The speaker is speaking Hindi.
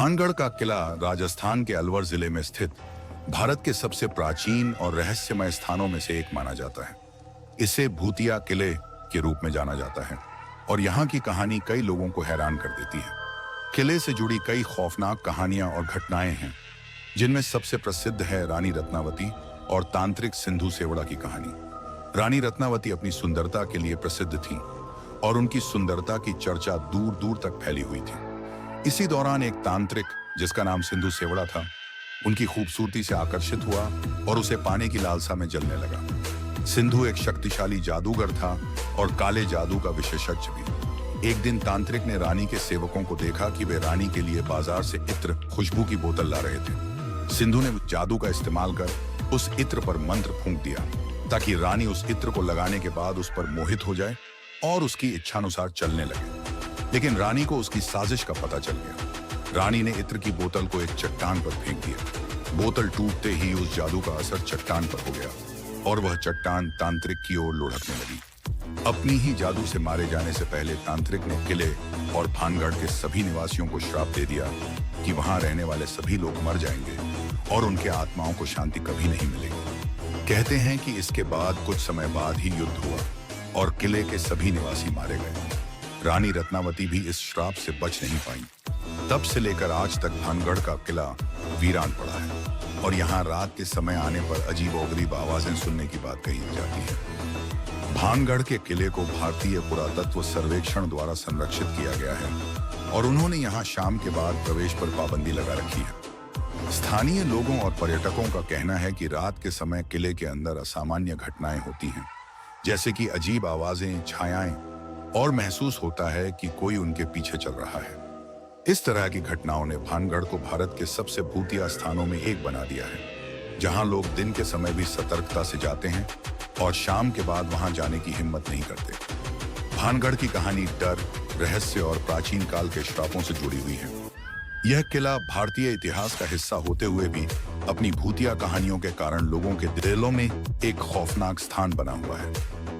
भानगढ़ का किला राजस्थान के अलवर जिले में स्थित भारत के सबसे प्राचीन और रहस्यमय स्थानों में से एक माना जाता है। इसे भूतिया किले के रूप में जाना जाता है और यहाँ की कहानी कई लोगों को हैरान कर देती है। किले से जुड़ी कई खौफनाक कहानियां और घटनाएं हैं, जिनमें सबसे प्रसिद्ध है रानी रत्नावती और तांत्रिक सिंधु सेवड़ा की कहानी। रानी रत्नावती अपनी सुंदरता के लिए प्रसिद्ध थी और उनकी सुंदरता की चर्चा दूर दूर तक फैली हुई थी। इसी दौरान एक तांत्रिक जिसका नाम सिंधु सेवड़ा था, उनकी खूबसूरती से आकर्षित हुआ और उसे पाने की लालसा में जलने लगा। सिंधु एक शक्तिशाली जादूगर था और काले जादू का विशेषज्ञ भी। एक दिन तांत्रिक ने रानी के सेवकों को देखा कि वे रानी के लिए बाजार से इत्र खुशबू की बोतल ला रहे थे। सिंधु ने जादू का इस्तेमाल कर उस इत्र पर मंत्र फूंक दिया ताकि रानी उस इत्र को लगाने के बाद उस पर मोहित हो जाए और उसकी इच्छानुसार चलने लगे। लेकिन रानी को उसकी साजिश का पता चल गया। रानी ने इत्र की बोतल को एक चट्टान पर फेंक दिया। बोतल टूटते ही उस जादू का असर चट्टान पर हो गया और वह चट्टान तांत्रिक की ओर लुढ़कने लगी। अपनी ही जादू से मारे जाने से पहले तांत्रिक ने किले और भानगढ़ के सभी निवासियों को श्राप दे दिया कि वहां रहने वाले सभी लोग मर जाएंगे और उनके आत्माओं को शांति कभी नहीं मिलेगी। कहते हैं कि इसके बाद कुछ समय बाद ही युद्ध हुआ और किले के सभी निवासी मारे गए। रानी रत्नावती भी इस श्राप से बच नहीं पाई। तब से लेकर आज तक भानगढ़ का किला वीरान पड़ा है और यहाँ रात के समय आने पर अजीबोगरीब आवाजें सुनने की बात कही जाती है। भानगढ़ के किले को भारतीय पुरातत्व सर्वेक्षण द्वारा संरक्षित किया गया है और उन्होंने यहाँ शाम के बाद प्रवेश पर पाबंदी लगा रखी है। स्थानीय लोगों और पर्यटकों का कहना है कि रात के समय किले के अंदर असामान्य घटनाएं होती हैं, जैसे कि अजीब आवाजें, छायाएं, और महसूस होता है कि कोई उनके पीछे चल रहा है। इस तरह की घटनाओं ने भानगढ़ को भारत के सबसे भूतिया स्थानों में एक बना दिया है, जहां लोग दिन के समय भी सतर्कता से जाते हैं और शाम के बाद वहां जाने की हिम्मत नहीं करते। भानगढ़ की कहानी डर, रहस्य और प्राचीन काल के श्रापों से जुड़ी हुई है। यह किला भारतीय इतिहास का हिस्सा होते हुए भी अपनी भूतिया कहानियों के कारण लोगों के दिलों में एक खौफनाक स्थान बना हुआ है।